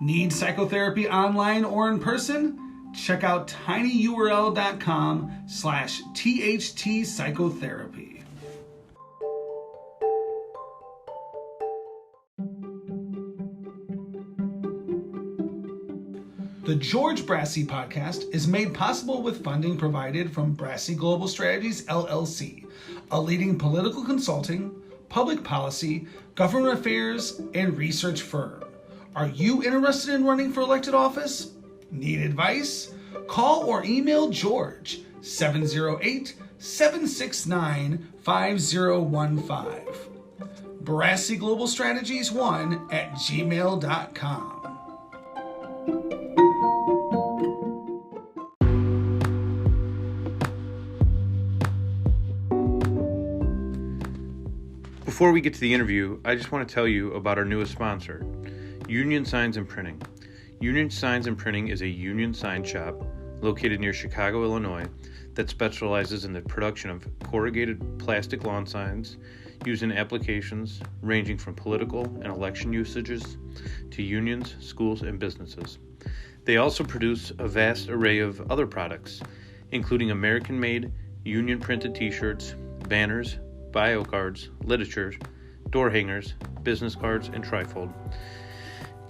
Need psychotherapy online or in person? Check out tinyurl.com/THT psychotherapy. The George Brassey podcast is made possible with funding provided from Brassey Global Strategies, LLC, a leading political consulting, public policy, government affairs, and research firm. Are you interested in running for elected office? Need advice? Call or email George 708-769-5015. Brassey Global Strategies 1@gmail.com. Before we get to the interview, I just want to tell you about our newest sponsor, Union Signs and Printing. Union Signs and Printing is a union sign shop located near Chicago, Illinois, that specializes in the production of corrugated plastic lawn signs used in applications ranging from political and election usages to unions, schools, and businesses. They also produce a vast array of other products, including American-made, union-printed t-shirts, banners, bio cards, literature, door hangers, business cards, and trifold.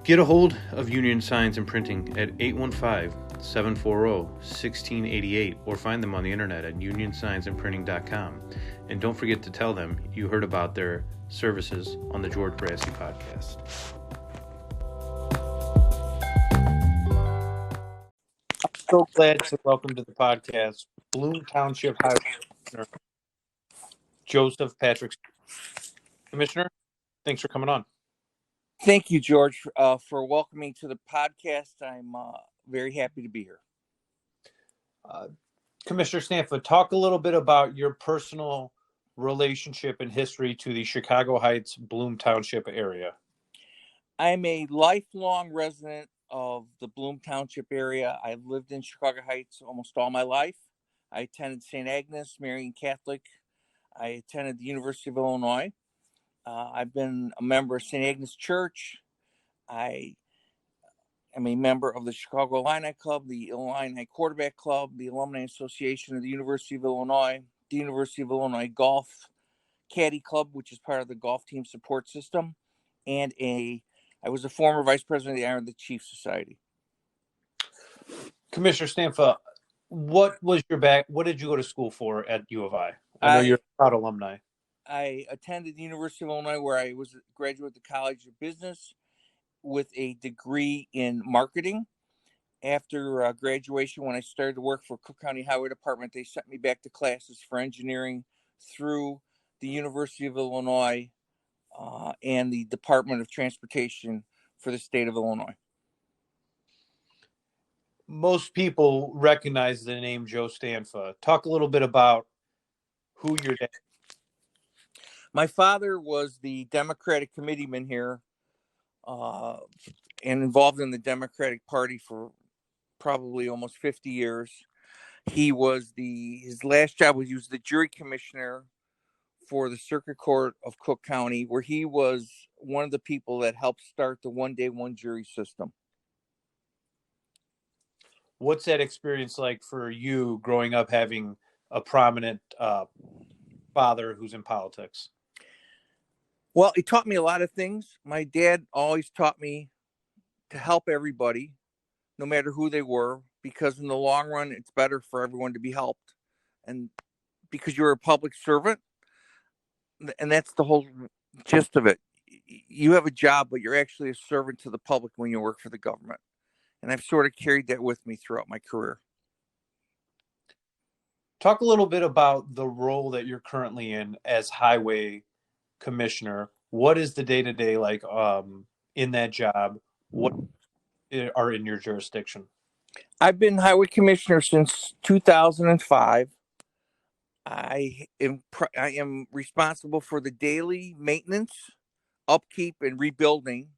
Get a hold of Union Signs and Printing at 815-740-1688 or find them on the internet at unionsignsandprinting.com. And don't forget to tell them you heard about their services on the George Brassey podcast. I'm so glad to welcome to the podcast Bloom Township Highway Commissioner Joseph Patrick. Commissioner, thanks for coming on. Thank you, George, for welcoming to the podcast. I'm very happy to be here. Commissioner Stanfa, talk a little bit about your personal relationship and history to the Chicago Heights, Bloom Township area. I'm a lifelong resident of the Bloom Township area. I've lived in Chicago Heights almost all my life. I attended St. Agnes, Marian Catholic. I attended the University of Illinois. I've been a member of St. Agnes Church. I am a member of the Chicago Illini Club, the Illini Quarterback Club, the Alumni Association of the University of Illinois, the University of Illinois Golf Caddy Club, which is part of the golf team support system, and I was a former vice president of the Iron of the Chief Society. Commissioner Stanfa, what did you go to school for at U of I? I know you're a proud alumni. I attended the University of Illinois, where I was a graduate of the College of Business with a degree in marketing. After graduation, when I started to work for Cook County Highway Department, they sent me back to classes for engineering through the University of Illinois and the Department of Transportation for the state of Illinois. Most people recognize the name Joe Stanfa. Talk a little bit about who your dad. My father was the Democratic committeeman here and involved in the Democratic Party for probably almost 50 years. His last job was he was the jury commissioner for the Circuit Court of Cook County, where he was one of the people that helped start the one-day, one jury system. What's that experience like for you growing up having a prominent father who's in politics? Well, he taught me a lot of things. My dad always taught me to help everybody, no matter who they were, because in the long run, it's better for everyone to be helped. And because you're a public servant, and that's the whole gist of it. You have a job, but you're actually a servant to the public when you work for the government. And I've sort of carried that with me throughout my career. Talk a little bit about the role that you're currently in as highway commissioner. What is the day-to-day like in that job? What are in your jurisdiction? I've been highway commissioner since 2005. I am responsible for the daily maintenance, upkeep, and rebuilding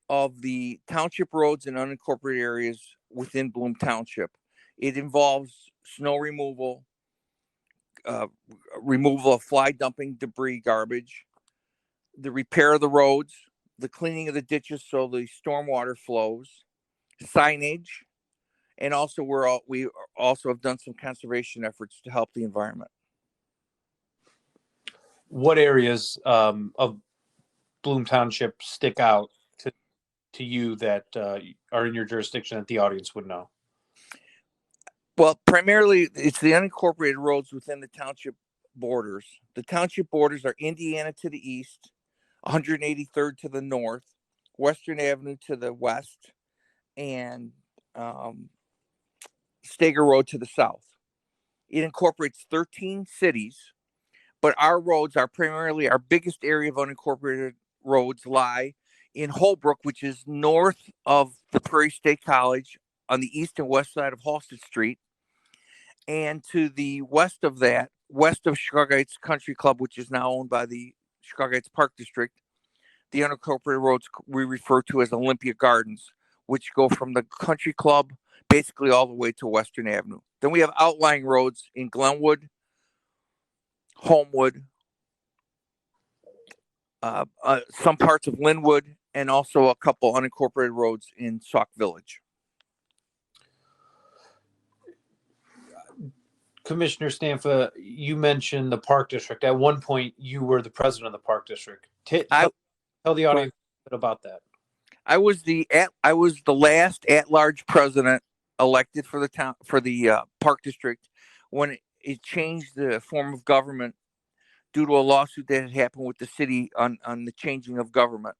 of the township roads and unincorporated areas within Bloom Township. It involves snow removal, removal of fly dumping, debris, garbage, the repair of the roads, the cleaning of the ditches so the stormwater flows, signage, and also we also have done some conservation efforts to help the environment. What areas of Bloom Township stick out to you that are in your jurisdiction that the audience would know? Well, primarily it's the unincorporated roads within the township borders. The township borders are Indiana to the east, 183rd to the north, Western Avenue to the west, and Stager Road to the south. It incorporates 13 cities, but our roads are primarily our biggest area of unincorporated roads lie in Holbrook, which is north of the Prairie State College on the east and west side of Halsted Street. And to the west of that, west of Chicago Heights Country Club, which is now owned by the Chicago Heights Park District, the unincorporated roads we refer to as Olympia Gardens, which go from the Country Club basically all the way to Western Avenue. Then we have outlying roads in Glenwood, Homewood, some parts of Linwood, and also a couple unincorporated roads in Sauk Village. Commissioner Stanfa, you mentioned the Park District. At one point, you were the president of the Park District. Tell the audience a bit about that. I was the last at-large president elected for the Park District when it changed the form of government due to a lawsuit that had happened with the city on the changing of government.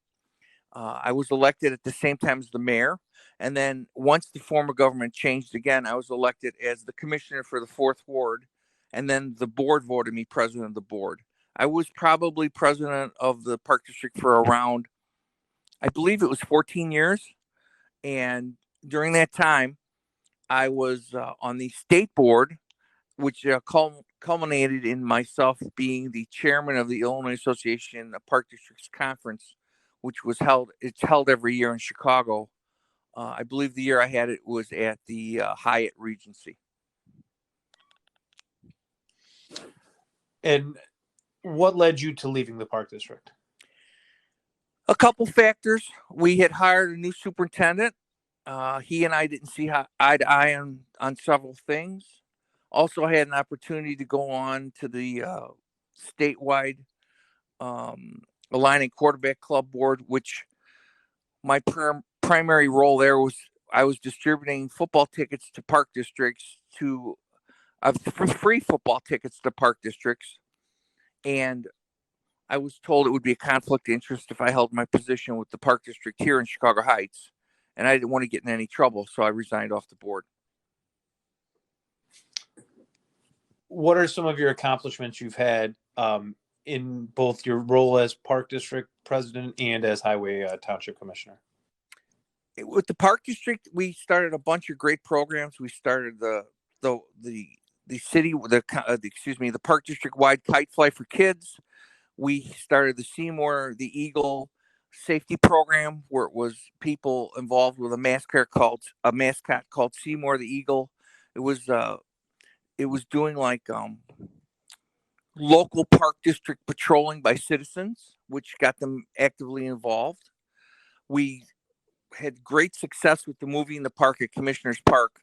I was elected at the same time as the mayor. And then once the form of government changed again, I was elected as the commissioner for the 4th Ward. And then the board voted me president of the board. I was probably president of the Park District for around, I believe it was 14 years. And during that time, I was on the state board, which culminated in myself being the chairman of the Illinois Association of Park Districts Conference, which was held every year in Chicago. I believe the year I had it was at the Hyatt Regency. And what led you to leaving the Park District? A couple factors. We had hired a new superintendent. He and I didn't see eye to eye on several things. Also, I had an opportunity to go on to the statewide Aligning Quarterback Club board, which my primary role there was I was distributing football tickets to park districts free football tickets to park districts. And I was told it would be a conflict of interest if I held my position with the park district here in Chicago Heights. And I didn't want to get in any trouble, so I resigned off the board. What are some of your accomplishments you've had in both your role as Park District President and as Highway Township Commissioner? With the Park District, we started a bunch of great programs. We started the Park District wide kite fly for kids. We started the Seymour the Eagle safety program, where it was people involved with a mascot called Seymour the Eagle. It was doing like local park district patrolling by citizens, which got them actively involved. We had great success with the movie in the park at Commissioner's Park.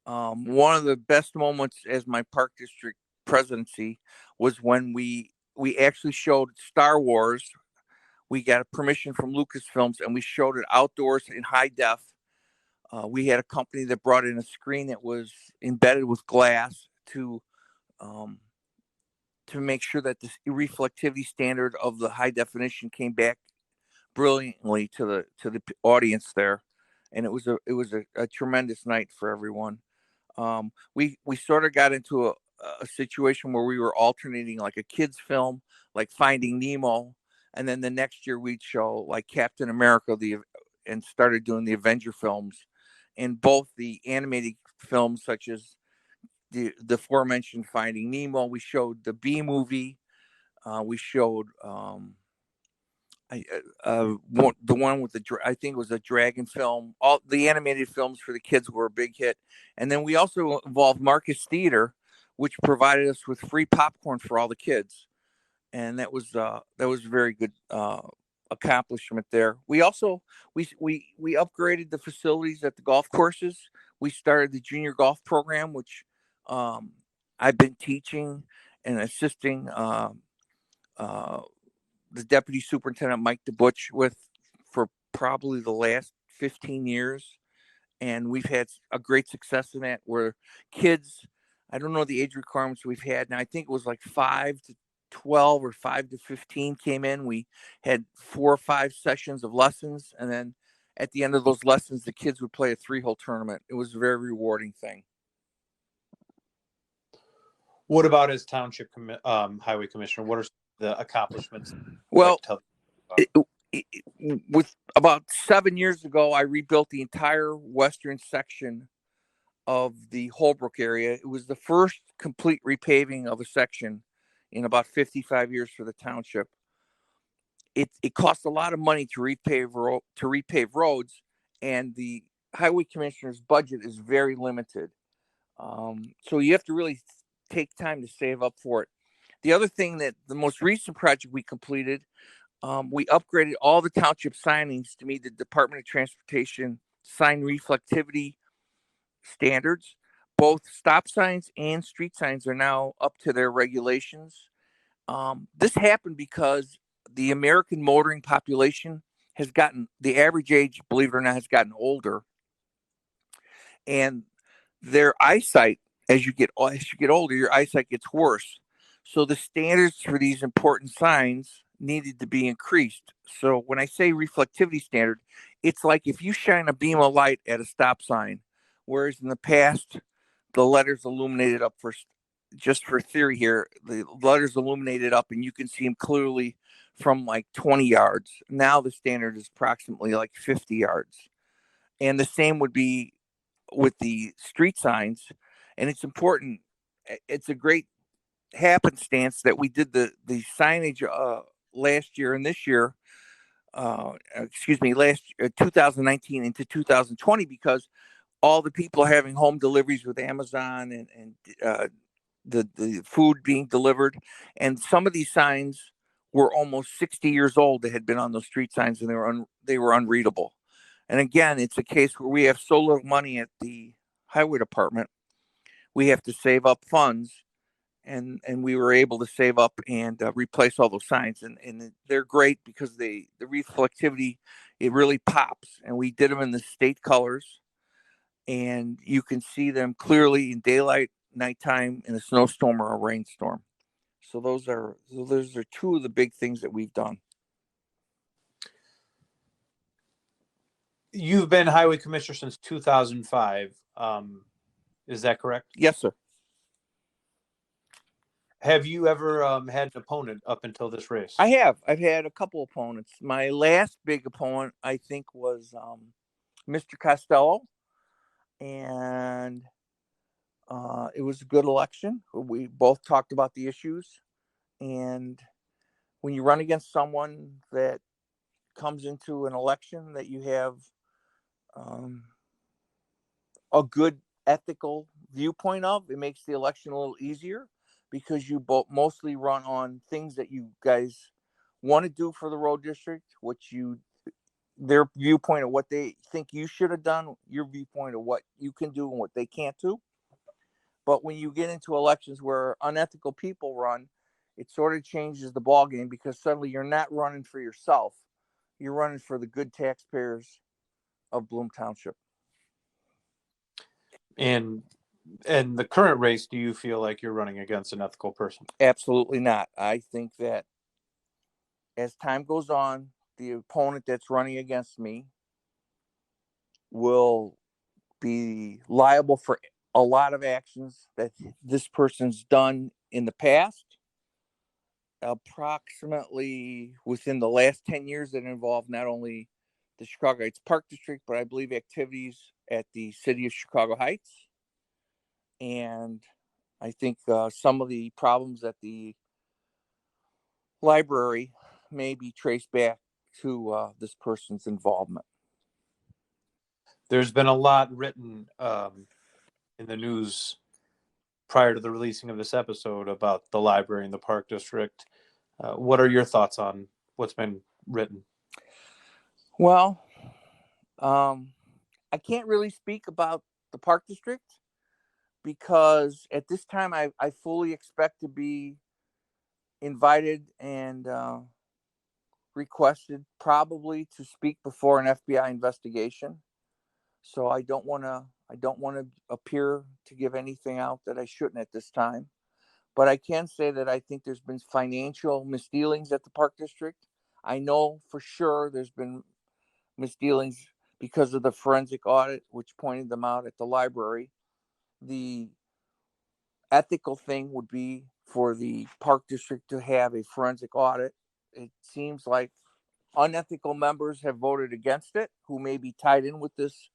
One of the best moments as my park district presidency was when we actually showed Star Wars. We got a permission from Lucasfilms and we showed it outdoors in high def. We had a company that brought in a screen that was embedded with glass to make sure that the reflectivity standard of the high definition came back brilliantly to the audience there, and it was a tremendous night for everyone. We sort of got into a situation where we were alternating like a kids film, like Finding Nemo, and then the next year we'd show like Captain America and started doing the Avenger films, and both the animated films such as the aforementioned Finding Nemo. We showed the B movie. We showed the one with I think it was a dragon film. All the animated films for the kids were a big hit, and then we also involved Marcus Theater, which provided us with free popcorn for all the kids, and that was a very good accomplishment there. We also we upgraded the facilities at the golf courses. We started the junior golf program, which I've been teaching and assisting uh, the deputy superintendent Mike DeButch with for probably the last 15 years, and we've had a great success in that. Where kids, I don't know the age requirements we've had now. I think it was like 5 to 12 or 5 to 15 came in. We had 4 or 5 sessions of lessons, and then at the end of those lessons, the kids would play a 3-hole tournament. It was a very rewarding thing. What about as Township Highway Commissioner? What are the accomplishments? Well, with about 7 years ago, I rebuilt the entire western section of the Holbrook area. It was the first complete repaving of a section in about 55 years for the township. It costs a lot of money to repave roads, and the highway commissioner's budget is very limited. So you have to really take time to save up for it. The other thing, that the most recent project we completed, we upgraded all the township signings to meet the Department of Transportation sign reflectivity standards. Both stop signs and street signs are now up to their regulations. This happened because the American motoring population has gotten, the average age, believe it or not, has gotten older, and their eyesight, as you get older, your eyesight gets worse. So the standards for these important signs needed to be increased. So when I say reflectivity standard, it's like if you shine a beam of light at a stop sign, whereas in the past the letters illuminated up for, just for theory here, the letters illuminated up and you can see them clearly from like 20 yards. Now the standard is approximately like 50 yards. And the same would be with the street signs. And it's important. It's a great happenstance that we did the signage last year and this year, last 2019 into 2020, because all the people having home deliveries with Amazon and the food being delivered, and some of these signs were almost 60 years old that had been on those street signs, and they were unreadable. And again, it's a case where we have so little money at the highway department, we have to save up funds, and we were able to save up and replace all those signs, and they're great because the reflectivity, it really pops, and we did them in the state colors, and you can see them clearly in daylight, nighttime, in a snowstorm or a rainstorm. So those are two of the big things that we've done. You've been highway commissioner since 2005. Is that correct? Yes, sir. Have you ever had an opponent up until this race? I have. I've had a couple opponents. My last big opponent, I think, was Mr. Costello, and it was a good election. We both talked about the issues, and when you run against someone that comes into an election that you have a good ethical viewpoint of, it makes the election a little easier, because you both mostly run on things that you guys want to do for the road district, their viewpoint of what they think you should have done, your viewpoint of what you can do and what they can't do. But when you get into elections where unethical people run, it sort of changes the ballgame, because suddenly you're not running for yourself. You're running for the good taxpayers of Bloom Township. And the current race, do you feel like you're running against an ethical person? Absolutely not. I think that as time goes on, the opponent that's running against me will be liable for a lot of actions that this person's done in the past, approximately within the last 10 years, that involved not only the Chicago Heights Park District, but I believe activities at the city of Chicago Heights. And I think some of the problems at the library may be traced back to this person's involvement. There's been a lot written in the news prior to the releasing of this episode about the library and the park district. What are your thoughts on what's been written? Well, I can't really speak about the Park District because at this time I fully expect to be invited and requested probably to speak before an FBI investigation. So I don't want to appear to give anything out that I shouldn't at this time. But I can say that I think there's been financial misdealings at the Park District. I know for sure there's been misdealings because of the forensic audit, which pointed them out at the library. The ethical thing would be for the Park District to have a forensic audit. It seems like unethical members have voted against it who may be tied in with this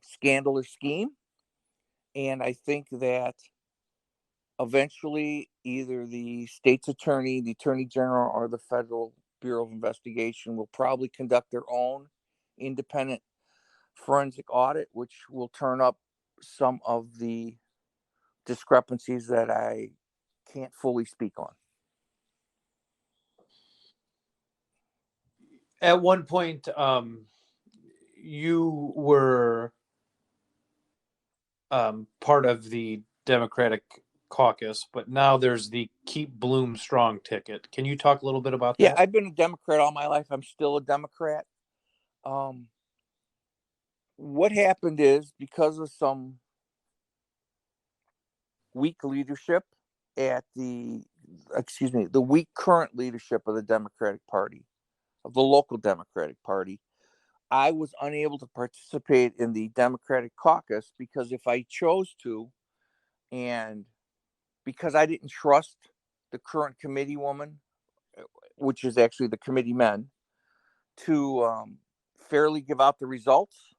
scandal or scheme. And I think that eventually either the state's attorney, the attorney general, or the Federal Bureau of Investigation will probably conduct their own independent forensic audit, which will turn up some of the discrepancies that I can't fully speak on. At one point, you were part of the Democratic caucus, but now there's the Keep Bloom Strong ticket. Can you talk a little bit about Yeah, that? I've been a Democrat all my life. I'm still a Democrat. What happened is because of some weak leadership at the weak current leadership of the Democratic Party, of the local Democratic Party, I was unable to participate in the Democratic caucus because if I chose to, and because I didn't trust the current committee woman, which is actually the committee men, to fairly give out the results,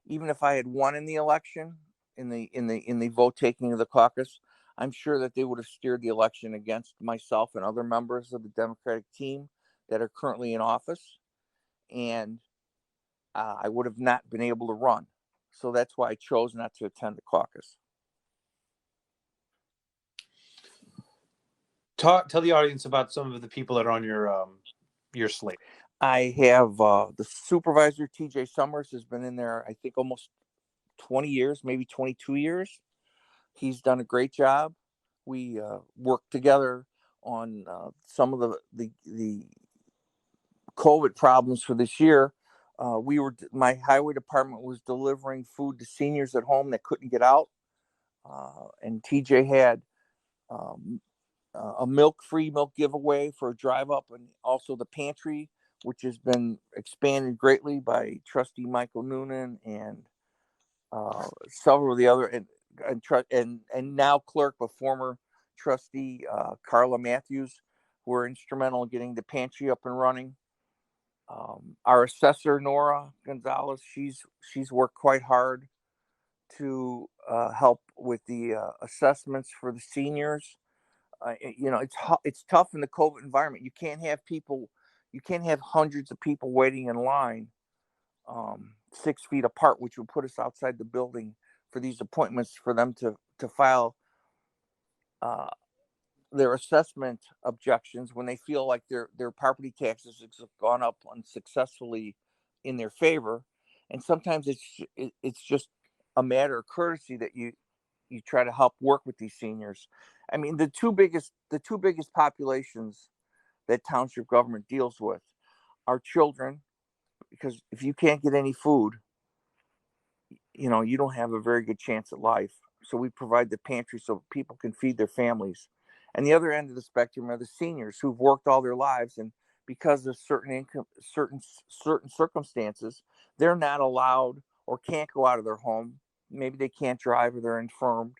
even if I had won in the election in the vote taking of the caucus, I'm sure that they would have steered the election against myself and other members of the Democratic team that are currently in office, and I would have not been able to run. So that's why I chose not to attend the caucus. Tell the audience about some of the people that are on your slate. I have the supervisor, TJ Summers, has been in there, I think, almost 20 years, maybe 22 years. He's done a great job. We worked together on some of the COVID problems for this year. My highway department was delivering food to seniors at home that couldn't get out. And TJ had a free milk giveaway for a drive up, and also the pantry, which has been expanded greatly by trustee Michael Noonan and several of the other, and now clerk, but former trustee Carla Matthews, who were instrumental in getting the pantry up and running. Our assessor Nora Gonzalez, she's worked quite hard to help with the assessments for the seniors. It's tough in the COVID environment. You can't have hundreds of people waiting in line 6 feet apart, which would put us outside the building for these appointments for them to file their assessment objections when they feel like their property taxes have gone up unsuccessfully in their favor. And sometimes it's just a matter of courtesy that you try to help work with these seniors. I mean, the two biggest populations that township government deals with are children, because if you can't get any food, you don't have a very good chance at life. So we provide the pantry so people can feed their families. And the other end of the spectrum are the seniors who've worked all their lives, and because of certain circumstances, they're not allowed or can't go out of their home. Maybe they can't drive or they're infirmed,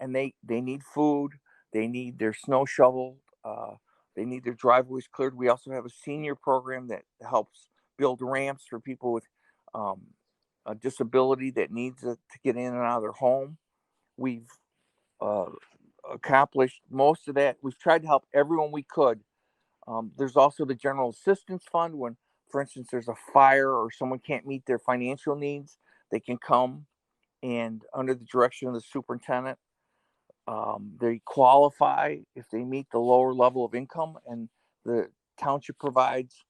and they need food. They need their snow shoveled. They need their driveways cleared. We also have a senior program that helps build ramps for people with a disability that needs to get in and out of their home. We've accomplished most of that. We've tried to help everyone we could. There's also the General Assistance Fund. When, for instance, there's a fire or someone can't meet their financial needs, they can come, and under the direction of the superintendent, they qualify if they meet the lower level of income, and the township provides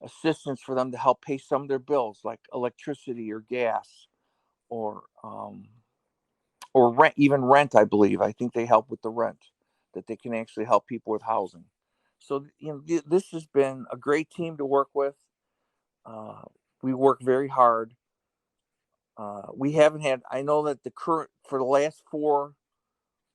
assistance for them to help pay some of their bills, like electricity or gas, or rent, even rent. I believe. I think they help with the rent, that they can actually help people with housing. So, this has been a great team to work with. We work very hard. We haven't had, I know that for the last 4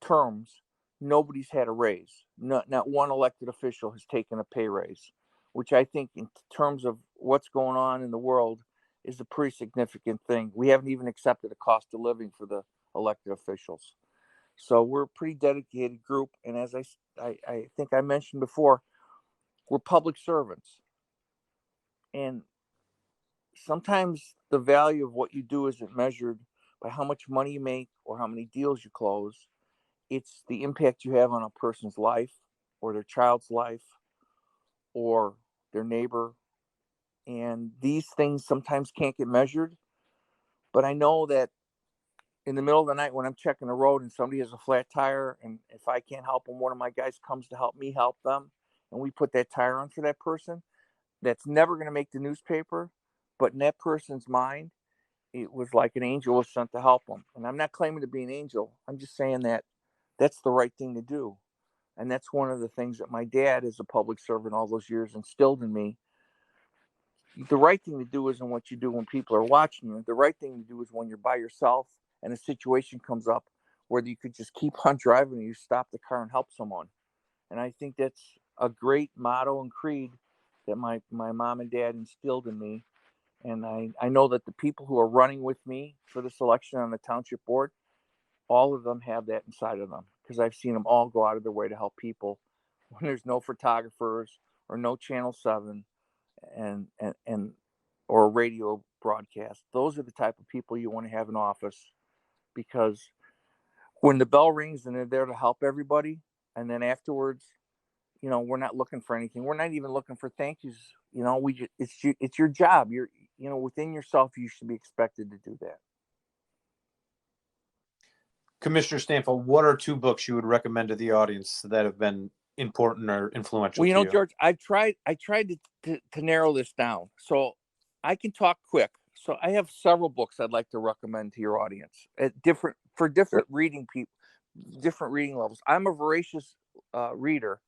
terms, nobody's had a raise. Not one elected official has taken a pay raise, which I think in terms of what's going on in the world is a pretty significant thing. We haven't even accepted a cost of living for the elected officials. So we're a pretty dedicated group. And as I think I mentioned before, we're public servants. And sometimes the value of what you do isn't measured by how much money you make or how many deals you close. It's the impact you have on a person's life or their child's life or their neighbor. And these things sometimes can't get measured. But I know that in the middle of the night when I'm checking the road and somebody has a flat tire, and if I can't help them, one of my guys comes to help me help them, and we put that tire on for that person, that's never going to make the newspaper. But in that person's mind, it was like an angel was sent to help them. And I'm not claiming to be an angel. I'm just saying that that's the right thing to do. And that's one of the things that my dad, as a public servant all those years, instilled in me. The right thing to do isn't what you do when people are watching you. The right thing to do is when you're by yourself and a situation comes up where you could just keep on driving and you stop the car and help someone. And I think that's a great motto and creed that my mom and dad instilled in me. And I know that the people who are running with me for this election on the township board, all of them have that inside of them, because I've seen them all go out of their way to help people when there's no photographers or no Channel 7 and or a radio broadcast. Those are the type of people you want to have in office, because when the bell rings and they're there to help everybody, and then afterwards, we're not looking for anything. We're not even looking for thank yous. It's your job. You're, within yourself, you should be expected to do that. Commissioner Stanfa, what are 2 books you would recommend to the audience that have been important or influential to you? George, I tried to narrow this down so I can talk quick. So I have several books I'd like to recommend to your audience for different reading people, different reading levels. I'm a voracious reader.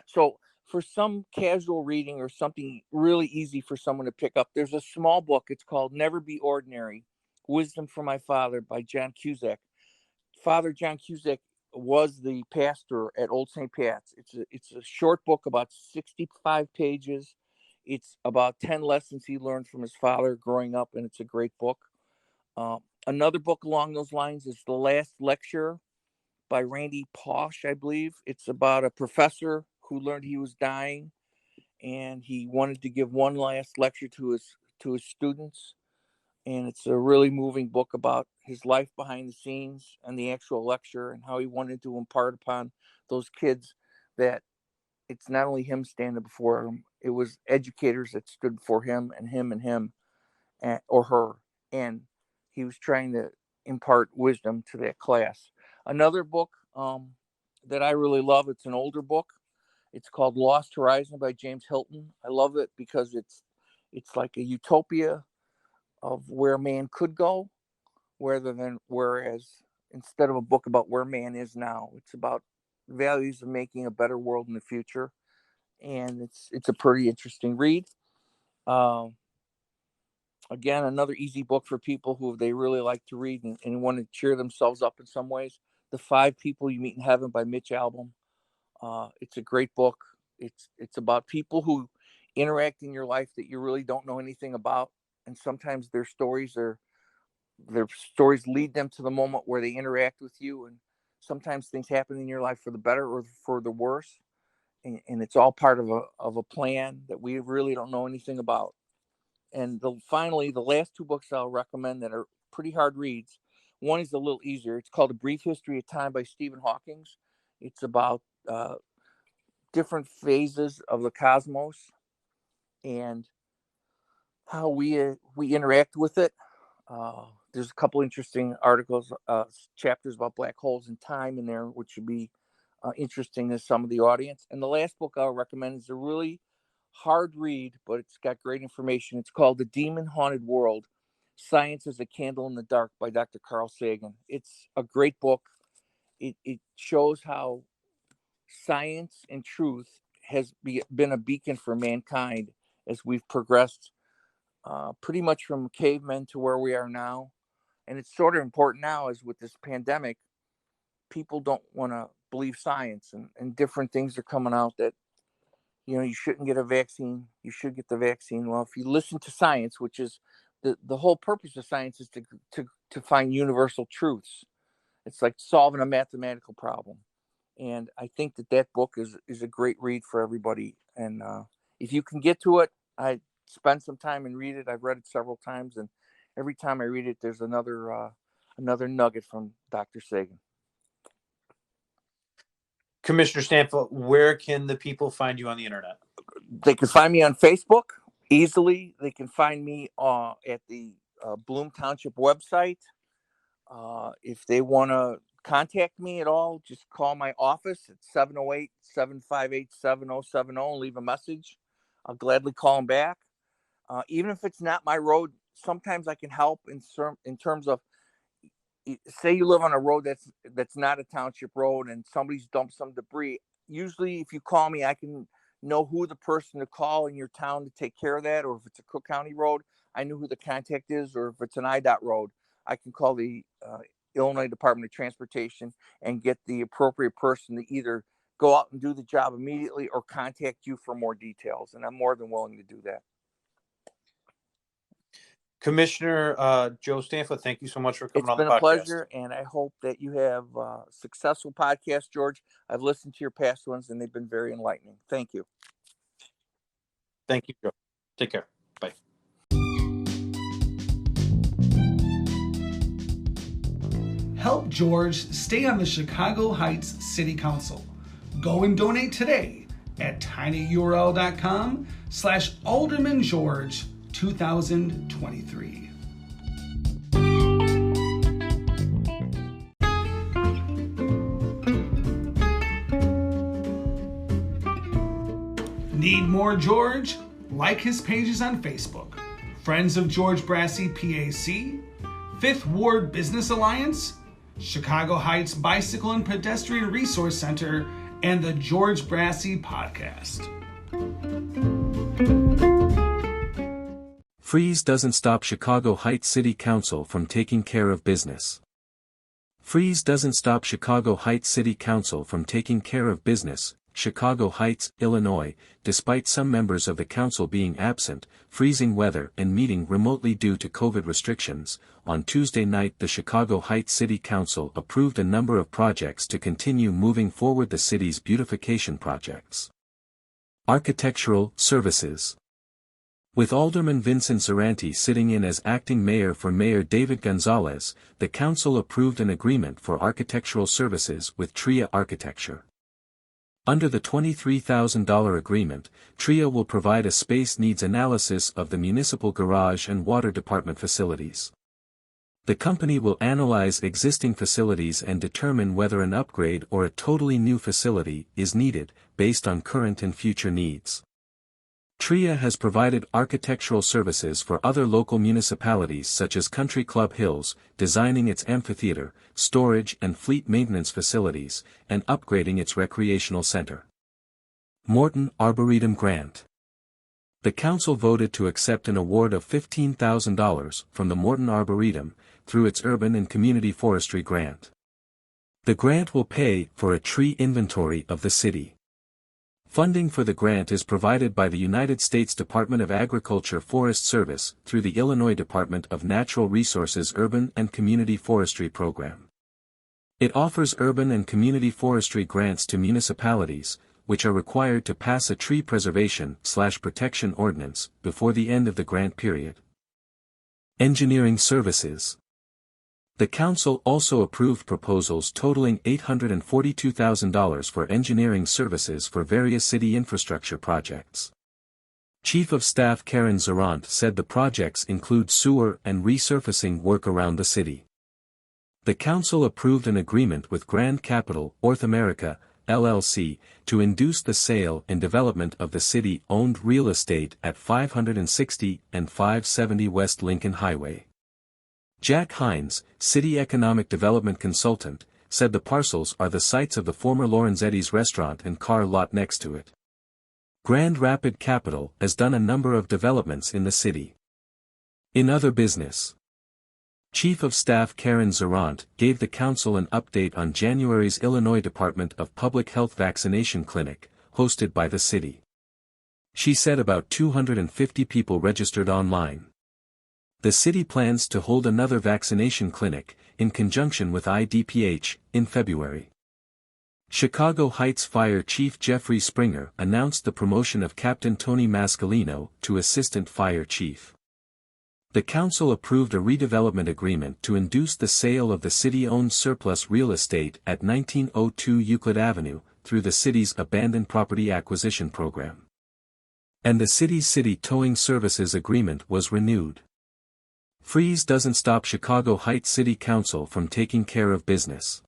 So for some casual reading or something really easy for someone to pick up, there's a small book. It's called Never Be Ordinary, Wisdom from My Father by John Cusack. Father John Cusack was the pastor at Old St. Pat's. It's a short book, about 65 pages. It's about 10 lessons he learned from his father growing up, and it's a great book. Another book along those lines is The Last Lecture by Randy Posh, I believe. It's about a professor who learned he was dying, and he wanted to give one last lecture to his students. And it's a really moving book about his life behind the scenes and the actual lecture, and how he wanted to impart upon those kids that it's not only him standing before them, it was educators that stood before him and him or her. And he was trying to impart wisdom to that class. Another book that I really love, it's an older book. It's called Lost Horizon by James Hilton. I love it because it's like a utopia of where man could go, whereas instead of a book about where man is now, it's about values of making a better world in the future. And it's a pretty interesting read. Again, another easy book for people who they really like to read and want to cheer themselves up in some ways. The 5 People You Meet in Heaven by Mitch Albom. It's a great book. It's about people who interact in your life that you really don't know anything about, and sometimes their stories lead them to the moment where they interact with you, and sometimes things happen in your life for the better or for the worse, and it's all part of a plan that we really don't know anything about. And finally, the last 2 books I'll recommend that are pretty hard reads. One is a little easier. It's called A Brief History of Time by Stephen Hawkings. It's about different phases of the cosmos and how we interact with it. There's a couple interesting articles, chapters about black holes and time in there, which should be interesting to some of the audience. And the last book I'll recommend is a really hard read, but it's got great information. It's called The Demon Haunted World: Science as a Candle in the Dark by Dr. Carl Sagan. It's a great book. It shows how science and truth has been a beacon for mankind as we've progressed pretty much from cavemen to where we are now. And it's sort of important now, as with this pandemic, people don't want to believe science, and different things are coming out that, you shouldn't get a vaccine, you should get the vaccine. Well, if you listen to science, which is the whole purpose of science, is to find universal truths. It's like solving a mathematical problem. And I think that book is a great read for everybody. And if you can get to it, I spend some time and read it. I've read it several times, and every time I read it, there's another nugget from Dr. Sagan. Commissioner Stanfa, where can the people find you on the internet? They can find me on Facebook easily. They can find me at the Bloom Township website. If they want to contact me at all, just call my office at 708-758-7070 and leave a message. I'll gladly call them back. Even if it's not my road, sometimes I can help in terms of, say you live on a road that's not a township road and somebody's dumped some debris. Usually if you call me, I can know who the person to call in your town to take care of that. Or if it's a Cook County road, I know who the contact is. Or if it's an IDOT road, I can call the Illinois Department of Transportation and get the appropriate person to either go out and do the job immediately or contact you for more details. And I'm more than willing to do that. Commissioner Joe Stanfa, thank you so much for coming on the podcast. It's been a pleasure, and I hope that you have a successful podcast, George. I've listened to your past ones, and they've been very enlightening. Thank you. Thank you, Joe. Take care. Bye. Help George stay on the Chicago Heights City Council. Go and donate today at tinyurl.com/AldermanGeorge 2023. Need more George? Like his pages on Facebook. Friends of George Brassey PAC, Fifth Ward Business Alliance, Chicago Heights Bicycle and Pedestrian Resource Center, and the George Brassey Podcast. Freeze doesn't stop Chicago Heights City Council from taking care of business. Freeze doesn't stop Chicago Heights City Council from taking care of business. Chicago Heights, Illinois, despite some members of the council being absent, freezing weather and meeting remotely due to COVID restrictions, on Tuesday night the Chicago Heights City Council approved a number of projects to continue moving forward the city's beautification projects. Architectural services. With Alderman Vincent Zaranti sitting in as acting mayor for Mayor David Gonzalez, the council approved an agreement for architectural services with Tria Architecture. Under the $23,000 agreement, Tria will provide a space needs analysis of the municipal garage and water department facilities. The company will analyze existing facilities and determine whether an upgrade or a totally new facility is needed, based on current and future needs. Tria has provided architectural services for other local municipalities such as Country Club Hills, designing its amphitheater, storage and fleet maintenance facilities, and upgrading its recreational center. Morton Arboretum Grant. The council voted to accept an award of $15,000 from the Morton Arboretum through its Urban and Community Forestry Grant. The grant will pay for a tree inventory of the city. Funding for the grant is provided by the United States Department of Agriculture Forest Service through the Illinois Department of Natural Resources Urban and Community Forestry Program. It offers urban and community forestry grants to municipalities, which are required to pass a tree preservation/protection ordinance before the end of the grant period. Engineering services. The council also approved proposals totaling $842,000 for engineering services for various city infrastructure projects. Chief of Staff Karen Zarant said the projects include sewer and resurfacing work around the city. The council approved an agreement with Grand Capital, North America, LLC, to induce the sale and development of the city-owned real estate at 560 and 570 West Lincoln Highway. Jack Hines, city economic development consultant, said the parcels are the sites of the former Lorenzetti's restaurant and car lot next to it. Grand Rapid Capital has done a number of developments in the city. In other business, Chief of Staff Karen Zarant gave the council an update on January's Illinois Department of Public Health vaccination clinic, hosted by the city. She said about 250 people registered online. The city plans to hold another vaccination clinic, in conjunction with IDPH, in February. Chicago Heights Fire Chief Jeffrey Springer announced the promotion of Captain Tony Mascalino to Assistant Fire Chief. The council approved a redevelopment agreement to induce the sale of the city-owned surplus real estate at 1902 Euclid Avenue, through the city's Abandoned Property Acquisition Program. And the city's city towing services agreement was renewed. Freeze doesn't stop Chicago Heights City Council from taking care of business.